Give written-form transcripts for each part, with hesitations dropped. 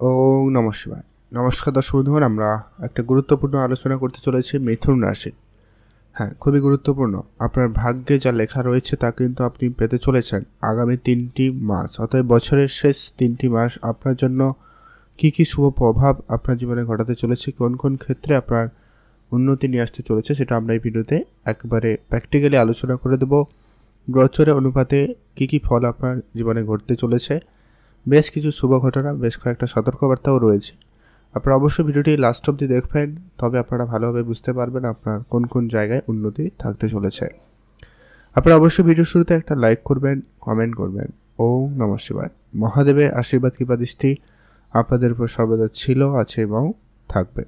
ওম নমঃ শিবায়। নমস্কার দর্শক বন্ধুগণ, আমরা একটা গুরুত্বপূর্ণ আলোচনা করতে চলেছি মিথুন রাশি। হ্যাঁ, খুবই গুরুত্বপূর্ণ। আপনার ভাগ্যে যা লেখা রয়েছে তা কিন্তু আপনি পেতে চলেছেন আগামী 3টি মাস, অর্থাৎ বছরের শেষ 3টি মাস আপনার জন্য কী কী শুভ প্রভাব আপনার জীবনে ঘটাতে চলেছে, কোন কোন ক্ষেত্রে আপনার উন্নতি নিয়ে আসতে চলেছে, সেটা আমরা এই ভিডিওতে একেবারে প্র্যাকটিক্যালি আলোচনা করে দেবো। গোচরের অনুপাতে কী কী ফল আপনার জীবনে ঘটতে চলেছে, বেশ কিছু শুভ ঘটনা, বেশ কয়েকটা সতর্কবার্তাও রয়েছে। আপনারা অবশ্যই ভিডিওটি লাস্ট অবধি দেখবেন, তবে আপনারা ভালোভাবে বুঝতে পারবেন আপনার কোন কোন জায়গায় উন্নতি থাকতে চলেছে। আপনারা অবশ্যই ভিডিও শুরুতে একটা লাইক করবেন, কমেন্ট করবেন। ওম নমঃ শিবায়। মহাদেবের আশীর্বাদ কৃপা দৃষ্টি আপনাদের উপর সর্বদা ছিল, আছে এবং থাকবে।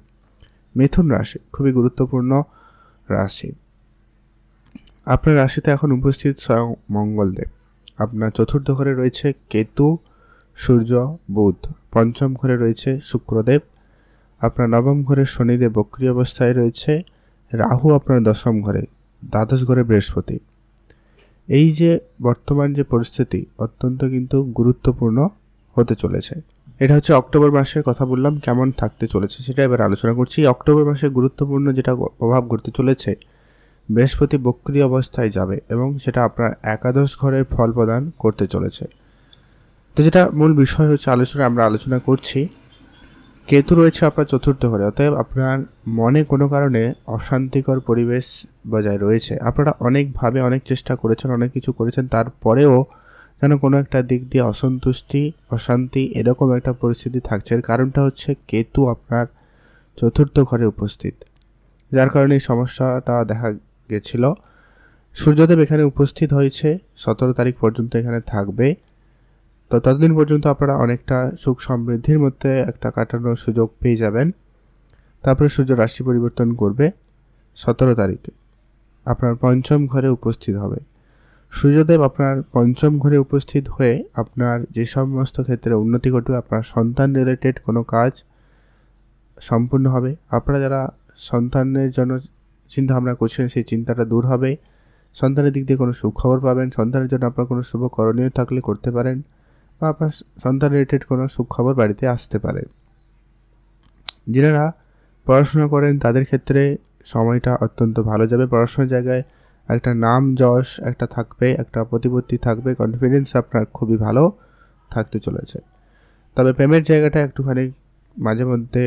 মিথুন রাশি খুবই গুরুত্বপূর্ণ রাশি। আপনার রাশিতে এখন উপস্থিত স্বয়ং মঙ্গলদেব। আপনার চতুর্থ ঘরে রয়েছে কেতু, সূর্য, বুধ। পঞ্চম ঘরে রয়েছে শুক্রদেব। আপনার নবম ঘরে শনিদেব বক্রী অবস্থায় রয়েছে। রাহু আপনার দশম ঘরে, দ্বাদশ ঘরে বৃহস্পতি। এই যে বর্তমান যে পরিস্থিতি অত্যন্ত কিন্তু গুরুত্বপূর্ণ হতে চলেছে। এটা হচ্ছে অক্টোবর মাসের কথা বললাম, কেমন থাকতে চলেছে সেটা এবার আলোচনা করছি। অক্টোবর মাসে গুরুত্বপূর্ণ যেটা প্রভাব ঘটতে চলেছে, বৃহস্পতি বক্রী অবস্থায় যাবে এবং সেটা আপনার একাদশ ঘরের ফল প্রদান করতে চলেছে। তো যেটা মূল বিষয় হচ্ছে আমরা আলোচনা করছি, কেতু রয়েছে আপনার চতুর্থ ঘরে, অতএব আপনার মনে কোনো কারণে অশান্তিকর পরিবেশ বজায় রয়েছে। আপনারা অনেকভাবে অনেক চেষ্টা করেছেন, অনেক কিছু করেছেন, তারপরেও যেন কোনো একটা দিক দিয়ে অসন্তুষ্টি, অশান্তি এরকম একটা পরিস্থিতি থাকছে। এর কারণটা হচ্ছে কেতু আপনার চতুর্থ ঘরে উপস্থিত, যার কারণে এই সমস্যাটা দেখা গেছিল। সূর্যদেব এখানে উপস্থিত হয়েছে, 17 তারিখ পর্যন্ত এখানে থাকবে। তো ততদিন পর্যন্ত আপনারা অনেকটা সুখ সমৃদ্ধির মধ্যে একটা কাটানোর সুযোগ পেয়ে যাবেন। তারপরে সূর্য রাশি পরিবর্তন করবে 17 তারিখে, আপনার পঞ্চম ঘরে উপস্থিত হবে। সূর্যদেব আপনার পঞ্চম ঘরে উপস্থিত হয়ে আপনার যে সমস্ত ক্ষেত্রে উন্নতি ঘটবে, আপনার সন্তান রিলেটেড কোনো কাজ সম্পূর্ণ হবে। আপনারা যারা সন্তানের জন্য চিন্তা ভাবনা করছেন, সেই চিন্তাটা দূর হবে। সন্তানের দিক দিয়ে কোনো সুখবর পাবেন। সন্তানের জন্য আপনার কোনো শুভ করণীয় থাকলে করতে পারেন, বা আপনার সন্তান রিলেটেড কোনো সুখবর বাড়িতে আসতে পারে। যারা পড়াশোনা করেন তাদের ক্ষেত্রে সময়টা অত্যন্ত ভালো যাবে। পড়াশোনার জায়গায় একটা নাম যশ একটা থাকবে, একটা প্রতিপত্তি থাকবে, কনফিডেন্স আপনার খুবই ভালো থাকতে চলেছে। তবে প্রেমের জায়গাটা একটুখানি মাঝে মধ্যে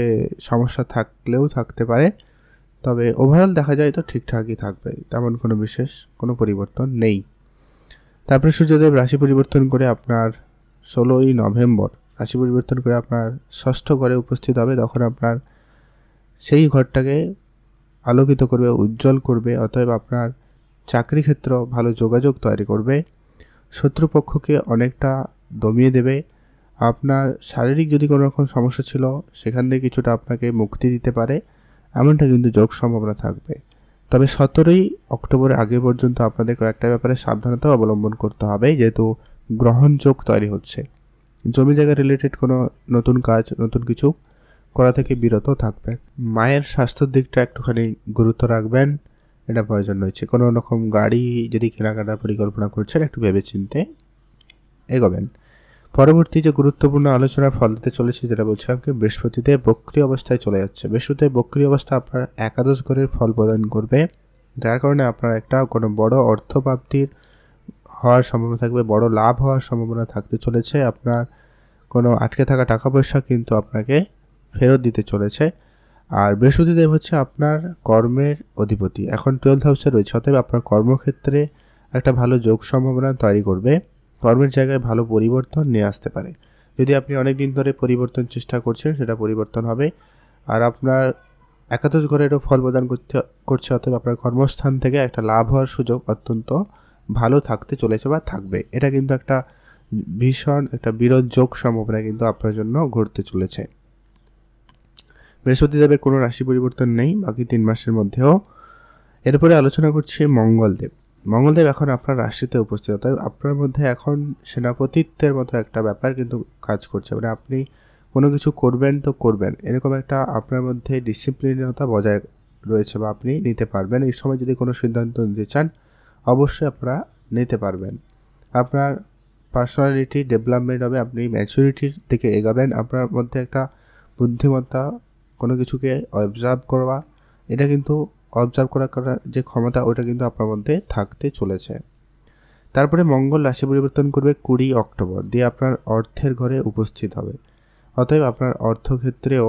সমস্যা থাকলেও থাকতে পারে, তবে ওভারঅল দেখা যায় তো ঠিকঠাকই থাকবে, তেমন কোনো বিশেষ কোনো পরিবর্তন নেই। তারপরে সূর্যদেব রাশি পরিবর্তন করে আপনার 16ই নভেম্বর রাশি পরিবর্তন করে আপনার ষষ্ঠ ঘরে উপস্থিত হবে। তখন আপনার সেই ঘরটাকে আলোকিত করবে, উজ্জ্বল করবে। অতএব আপনার চাকরি ক্ষেত্র ভালো যোগাযোগ তৈরি করবে, শত্রুপক্ষকে অনেকটা দমিয়ে দেবে। আপনার শারীরিক যদি কোনো রকম সমস্যা ছিল সেখান থেকে কিছুটা আপনাকে মুক্তি দিতে পারে, এমনটা কিন্তু যোগ সম্ভাবনা থাকবে। তবে 17ই অক্টোবরের আগে পর্যন্ত আপনাদের কয়েকটা ব্যাপারে সাবধানতা অবলম্বন করতে হবে, যেহেতু গ্রহণ যোগ তৈরি হচ্ছে। জমি জায়গা রিলেটেড কোনো নতুন কাজ, নতুন কিছু করা থেকে বিরত থাকবেন। মায়ের স্বাস্থ্যের দিকটা একটুখানি গুরুত্ব রাখবেন, এটা প্রয়োজন রয়েছে। কোনো রকম গাড়ি যদি কেনাকাটার পরিকল্পনা করছেন, একটু ভেবেচিন্তে এগোবেন। পরবর্তী যে গুরুত্বপূর্ণ আলোচনার ফল দিতে চলেছে, যেটা বলছিলাম কি, বৃহস্পতিদেব বক্রী অবস্থায় চলে যাচ্ছে। বৃহস্পতিদেব বক্রী অবস্থা আপনার একাদশ ঘরের ফল প্রদান করবে, যার কারণে আপনার একটা কোনো বড় অর্থপ্রাপ্তির হওয়ার সম্ভাবনা থাকবে, বড় লাভ হওয়ার সম্ভাবনা থাকতে চলেছে। আপনার কোনো আটকে থাকা টাকা পয়সা কিন্তু আপনাকে ফেরত দিতে চলেছে। আর বৃহস্পতিদেব হচ্ছে আপনার কর্মের অধিপতি, এখন 12th হাউসে রয়েছে, অতএব আপনার কর্মক্ষেত্রে একটা ভালো যোগ সম্ভাবনা তৈরি করবে। কর্মের জায়গায় ভালো পরিবর্তন নিয়ে আসতে পারে। যদি আপনি অনেক দিন ধরে পরিবর্তন চেষ্টা করছেন, সেটা পরিবর্তন হবে। আর আপনার একাদশ ঘরেরও ফল প্রদান করছে, অতএব আপনার কর্মস্থান থেকে একটা লাভ হওয়ার সুযোগ অত্যন্ত ভালো থাকতে চলেছে বা থাকবে। এটা কিন্তু একটা ভীষণ একটা বিরোধ যোগ সম্ভাবনা কিন্তু আপনার জন্য ঘটতে চলেছে। বৃহস্পতিদেবের কোনো রাশি পরিবর্তন নেই বাকি 3 মাসের মধ্যেও। এরপরে আলোচনা করছি মঙ্গলদেব। মঙ্গলদেব এখন আপনার রাশিতে উপস্থিত, তাই আপনার মধ্যে এখন সেনাপতিত্বের মতো একটা ব্যাপার কিন্তু কাজ করছে। মানে আপনি কোনো কিছু করবেন তো করবেন, এরকম একটা আপনার মধ্যে ডিসিপ্লিনতা বজায় রয়েছে, বা আপনি নিতে পারবেন। এই সময় যদি কোনো সিদ্ধান্ত নিতে চান, অবশ্যই আপনারা নিতে পারবেন। আপনার পার্সোনালিটি ডেভেলপমেন্ট হবে, আপনি ম্যাচুরিটির দিকে এগাবেন। আপনার মধ্যে একটা বুদ্ধিমত্তা, কোনো কিছুকে অবজার্ভ করা, এটা কিন্তু অবজার্ভ করার যে ক্ষমতা ওটা কিন্তু আপনার মধ্যে থাকতে চলেছে। তারপরে মঙ্গল রাশি পরিবর্তন করবে 20 অক্টোবর দিয়ে আপনার অর্থের ঘরে উপস্থিত হবে। অতএব আপনার অর্থক্ষেত্রেও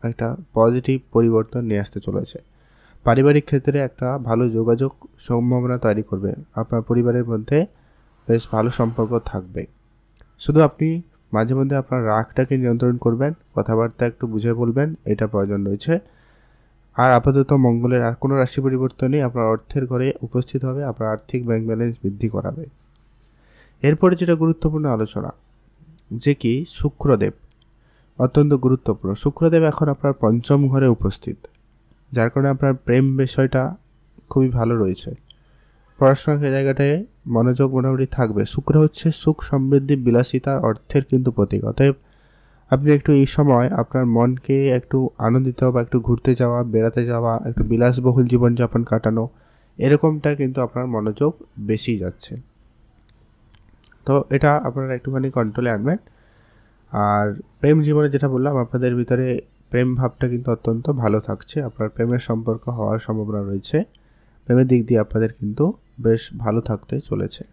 একটা পজিটিভ পরিবর্তন নিয়ে আসতে চলেছে। পারিবারিক ক্ষেত্রে একটা ভালো যোগাযোগ সম্ভাবনা তৈরি করবে, আপনার পরিবারের মধ্যে বেশ ভালো সম্পর্ক থাকবে। শুধু আপনি মাঝে মধ্যে আপনার রাগটাকে নিয়ন্ত্রণ করবেন, কথাবার্তা একটু বুঝে বলবেন, এটা প্রয়োজন রয়েছে। আর আপাতত মঙ্গলের আর কোনো রাশি পরিবর্তনই আপনার অর্থের ঘরে উপস্থিত হবে, আপনার আর্থিক ব্যাংক ব্যালেন্স বৃদ্ধি করাবে। এরপরে যেটা গুরুত্বপূর্ণ আলোচনা, যে কি শুক্রদেব অত্যন্ত গুরুত্বপূর্ণ। শুক্রদেব এখন আপনার পঞ্চম ঘরে উপস্থিত, যার কারণে আপনার প্রেম বিষয়টা খুবই ভালো রয়েছে। পড়াশোনার জায়গাটায় মনোযোগ মোটামুটি থাকবে। শুক্র হচ্ছে সুখ, সমৃদ্ধি, বিলাসিতার, অর্থের কিন্তু প্রতীক। অতএব আপনি একটু এই সময় আপনার মনকে একটু আনন্দিত বা একটু ঘুরতে যাওয়া, বেড়াতে যাওয়া, একটু বিলাসবহুল জীবনযাপন কাটানো, এরকমটা কিন্তু আপনার মনোযোগ বেশি যাচ্ছে। তো এটা আপনারা একটুখানি কন্ট্রোলে আনবেন। আর প্রেম জীবনে যেটা বললাম, আপনাদের ভিতরে প্রেম ভাবটা কিন্তু অত্যন্ত ভালো থাকছে, আপনার প্রেমের সম্পর্ক হওয়ার সম্ভাবনা রয়েছে। প্রেমের দিক দিয়ে আপনাদের কিন্তু বেশ ভালো থাকতে চলেছে।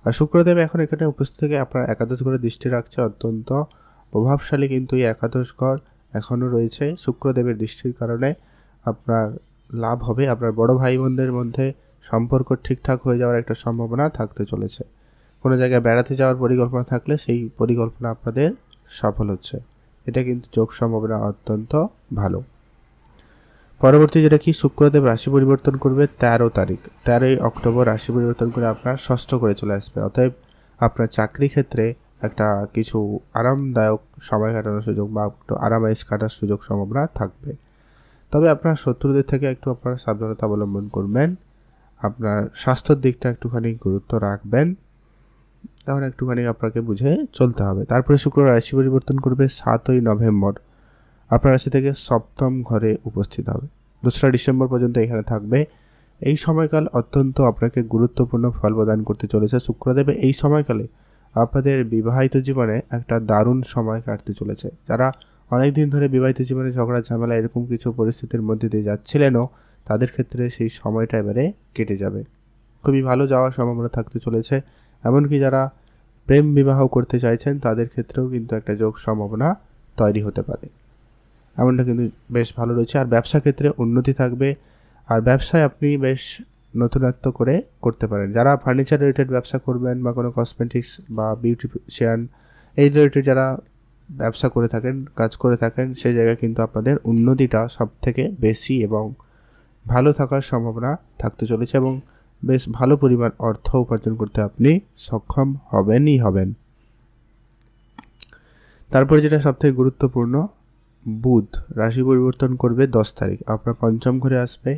আর শুক্রদেব এখন এখানে উপস্থিত থেকে আপনার একাদশ ঘরে দৃষ্টি রাখছে, অত্যন্ত প্রভাবশালী কিন্তু এই একাদশ ঘর এখনও রয়েছে। শুক্রদেবের দৃষ্টির কারণে আপনার লাভ হবে, আপনার বড় ভাই বোনদের মধ্যে সম্পর্ক ঠিকঠাক হয়ে যাওয়ার একটা সম্ভাবনা থাকতে চলেছে। কোনো জায়গায় বেড়াতে যাওয়ার পরিকল্পনা থাকলে সেই পরিকল্পনা আপনাদের সফল হচ্ছে, এটা কিন্তু যোগ সম্ভাবনা অত্যন্ত ভালো। পরবর্তী যেটা কি, শুক্রদেব রাশি পরিবর্তন করবে 13 তারিখ, 13ই অক্টোবর রাশি পরিবর্তন করে আপনার ষষ্ঠ করে চলে আসবে। অতএব আপনার চাকরি ক্ষেত্রে একটা কিছু আরামদায়ক সময় কাটানোর সুযোগ বা একটু আরামাইশ কাটার সুযোগ সম্ভাবনা থাকবে। তবে আপনার শত্রুদের থেকে একটু আপনারা সাবধানতা অবলম্বন করবেন, আপনার স্বাস্থ্যের দিকটা একটুখানি গুরুত্ব রাখবেন, তখন একটুখানি আপনাকে বুঝে চলতে হবে। তারপরে শুক্র রাশি পরিবর্তন করবে 7ই নভেম্বর, আপনার রাশি থেকে সপ্তম ঘরে উপস্থিত হবে। 2রা ডিসেম্বর পর্যন্ত এখানে থাকবে। এই সময়কাল অত্যন্ত আপনাকে গুরুত্বপূর্ণ ফল প্রদান করতে চলেছে। শুক্রদেব এই সময়কালে আপনাদের বিবাহিত জীবনে একটা দারুণ সময় কাটতে চলেছে। যারা অনেক দিন ধরে বিবাহিত জীবনে ঝগড়া ঝামেলা এরকম কিছু পরিস্থিতির মধ্যে দিয়ে যাচ্ছিলেনও, তাদের ক্ষেত্রে সেই সময়টা এবারে কেটে যাবে, খুবই ভালো যাওয়ার সম্ভাবনা থাকতে চলেছে। এমনকি যারা প্রেম বিবাহ করতে চাইছেন তাদের ক্ষেত্রেও কিন্তু একটা যোগ সম্ভাবনা তৈরি হতে পারে, এমনটা কিন্তু বেশ ভালো রয়েছে। আর ব্যবসা ক্ষেত্রে উন্নতি থাকবে, আর ব্যবসায় আপনি বেশ নতুনত্ব করে করতে পারেন। যারা ফার্নিচার রিলেটেড ব্যবসা করবেন বা কোনো কসমেটিক্স বা বিউটিশিয়ান এই রিলেটেড যারা ব্যবসা করে থাকেন, কাজ করে থাকেন, সেই জায়গায় কিন্তু আপনাদের উন্নতিটা সব থেকে বেশি এবং ভালো থাকার সম্ভাবনা থাকতে চলেছে, এবং বেশ ভালো পরিমাণ অর্থ উপার্জন করতে আপনি সক্ষম হবেন। তারপরে যেটা সবথেকে গুরুত্বপূর্ণ, বুধ রাশি পরিবর্তন করবে 10 তারিখ, আপনার পঞ্চম ঘরে আসবে,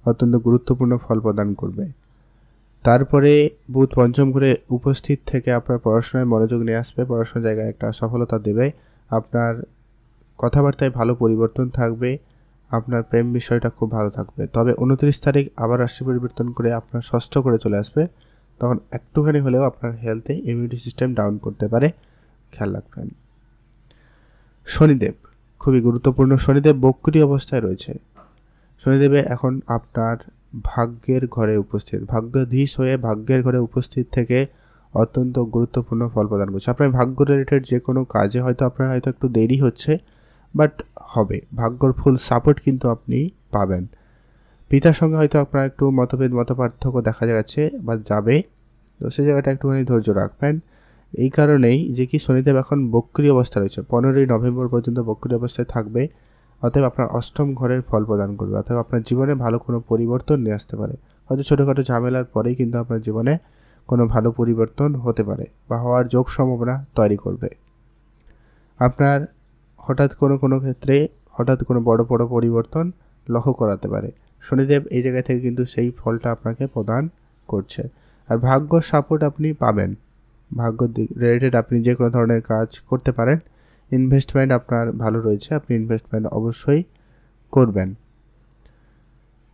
অত্যন্ত গুরুত্বপূর্ণ ফল প্রদান করবে। তারপরে বুধ পঞ্চম ঘরে উপস্থিত থেকে আপনার পড়াশোনায় মনোযোগ নিয়ে আসবে, পড়াশোনার জায়গায় একটা সফলতা দেবে, আপনার কথাবার্তায় ভালো পরিবর্তন থাকবে, আপনার প্রেম বিষয়টা খুব ভালো থাকবে। তবে 29 তারিখ আবার রাশি পরিবর্তন করে আপনার ষষ্ঠ করে চলে আসবে, তখন একটুখানি হলেও আপনার হেলথে ইমিউনিটি সিস্টেম ডাউন করতে পারে, খেয়াল রাখবেন। শনিদেব খুবই গুরুত্বপূর্ণ, শনিদেব বক্রী অবস্থায় রয়েছে। শনিদেবে এখন আপনার ভাগ্যের ঘরে উপস্থিত, ভাগ্যাধীশ হয়ে ভাগ্যের ঘরে উপস্থিত থেকে অত্যন্ত গুরুত্বপূর্ণ ফল প্রদান করছে। আপনার ভাগ্য রিলেটেড যে কোনো কাজে হয়তো আপনার হয়তো একটু দেরি হচ্ছে, বাট হবে, ভাগ্যর ফুল সাপোর্ট কিন্তু আপনি পাবেন। পিতার সঙ্গে হয়তো আপনার একটু মতপার্থক্য দেখা যাচ্ছে বা যাবে, তো সেই জায়গাটা একটুখানি ধৈর্য রাখবেন। এই কারণেই যে কি শনিদেব এখন বক্রী অবস্থা রয়েছে, 15ই নভেম্বর পর্যন্ত বক্রী অবস্থায় থাকবে। অতএব আপনার অষ্টম ঘরের ফল প্রদান করবে, অতএব আপনার জীবনে ভালো কোনো পরিবর্তন নিয়ে আসতে পারে। হয়তো ছোটোখাটো ঝামেলার পরেই কিন্তু আপনার জীবনে কোনো ভালো পরিবর্তন হতে পারে বা হওয়ার যোগ সম্ভাবনা তৈরি করবে। আপনার হঠাৎ কোনো ক্ষেত্রে হঠাৎ কোনো বড় পরিবর্তন লক্ষ্য করাতে পারে। শনিদেব এই জায়গা থেকে কিন্তু সেই ফলটা আপনাকে প্রদান করছে। আর ভাগ্য সাপোর্ট আপনি পাবেন, ভাগ্য রিলেটেড আপনি যে কোনো ধরনের কাজ করতে পারেন। ইনভেস্টমেন্ট আপনার ভালো রয়েছে, আপনি ইনভেস্টমেন্ট অবশ্যই করবেন।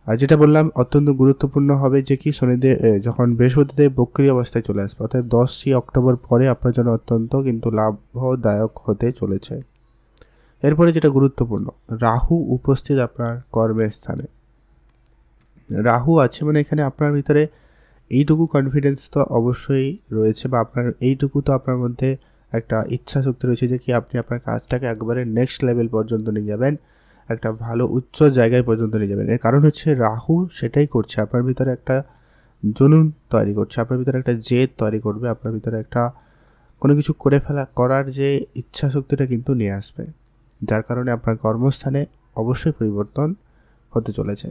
আর যেটা বললাম অত্যন্ত গুরুত্বপূর্ণ হবে যে কি শনিদেব যখন বৃহস্পতিদেব বক্রী অবস্থায় চলে আসবে, অর্থাৎ 10ই অক্টোবর পরে আপনার জন্য অত্যন্ত কিন্তু লাভদায়ক হতে চলেছে। এরপরে যেটা গুরুত্বপূর্ণ, রাহু উপস্থিত আপনার কর্মের স্থানে। রাহু আছে মানে এখানে আপনার ভিতরে এইটুকু কনফিডেন্স তো অবশ্যই রয়েছে, বা আপনার এইটুকু তো আপনার মধ্যে একটা ইচ্ছা শক্তি রয়েছে যে কি আপনি আপনার কাজটাকে একবারে নেক্সট লেভেল পর্যন্ত নিয়ে যাবেন, একটা ভালো উচ্চ জায়গায় পর্যন্ত নিয়ে যাবেন। এর কারণ হচ্ছে রাহু সেটাই করছে, আপনার ভিতরে একটা জুনুন তৈরি করছে, আপনার ভিতরে একটা জেদ তৈরি করবে, আপনার ভিতরে একটা কোনো কিছু করার যে ইচ্ছা শক্তিটা কিন্তু নিয়ে আসবে, যার কারণে আপনার কর্মস্থানে অবশ্যই পরিবর্তন হতে চলেছে।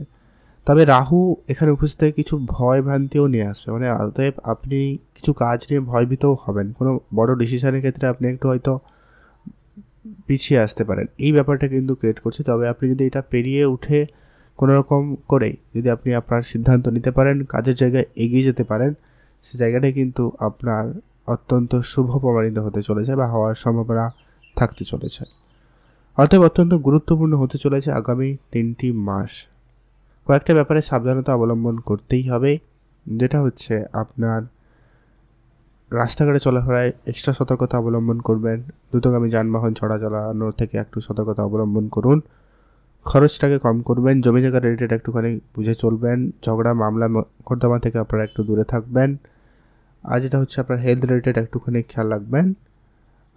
তবে রাহু এখানে উপস্থিত হয়ে কিছু ভয় ভ্রান্তিও নিয়ে আসবে, মানে অতএব আপনি কিছু কাজ নিয়ে ভয়ভীতও হবেন, কোনো বড় ডিসিশনের ক্ষেত্রে আপনি একটু হয়তো পিছিয়ে আসতে পারেন, এই ব্যাপারটা কিন্তু ক্রিয়েট করছে। তবে আপনি যদি এটা পেরিয়ে উঠে কোনো রকম করে যদি আপনি আপনার সিদ্ধান্ত নিতে পারেন, কাজের জায়গায় এগিয়ে যেতে পারেন, সে জায়গাটাই কিন্তু আপনার অত্যন্ত শুভ প্রমাণিত হতে চলেছে বা হওয়ার সম্ভাবনা থাকতে চলেছে। অতএব অত্যন্ত গুরুত্বপূর্ণ হতে চলেছে আগামী 3টি মাস। কয়েকটা ব্যাপারে সাবধানতা অবলম্বন করতেই হবে, যেটা হচ্ছে আপনার রাস্তাঘাটে চলাফেরায় এক্সট্রা সতর্কতা অবলম্বন করবেন, দ্রুতগামী যানবাহন চালানোর থেকে একটু সতর্কতা অবলম্বন করুন, খরচটাকে কম করবেন, জমি জায়গা রিলেটেড একটুখানি বুঝে চলবেন, ঝগড়া মামলা মোকদ্দমা থেকে আপনারা একটু দূরে থাকবেন। আর যেটা হচ্ছে আপনার হেলথ রিলেটেড একটুখানি খেয়াল রাখবেন,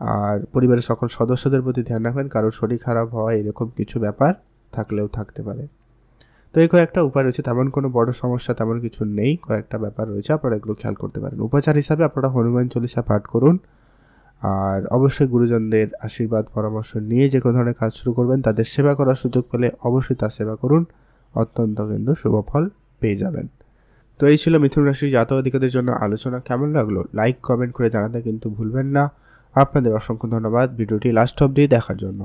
আর পরিবারের সকল সদস্যদের প্রতি ধ্যান রাখবেন, কারোর শরীর খারাপ হয় এরকম কিছু ব্যাপার থাকলেও থাকতে পারে। তো এই কয়েকটা উপায় রয়েছে, তেমন কোনো বড় সমস্যা তেমন কিছু নেই, কয়েকটা ব্যাপার রয়েছে, আপনারা এগুলো খেয়াল করতে পারেন। উপচার হিসাবে আপনারা হনুমান চল্লিশা পাঠ করুন, আর অবশ্যই গুরুজনদের আশীর্বাদ পরামর্শ নিয়ে যে কোনো ধরনের কাজ শুরু করবেন, তাদের সেবা করার সুযোগ পেলে অবশ্যই তার সেবা করুন, অত্যন্ত কিন্তু শুভ ফল পেয়ে যাবেন। তো এই ছিল মিথুন রাশির জাতক জাতিকাদের জন্য আলোচনা। কেমন লাগলো লাইক কমেন্ট করে জানাতে কিন্তু ভুলবেন না। আপনাদের অসংখ্য ধন্যবাদ ভিডিওটি লাস্ট অবধি দেখার জন্য।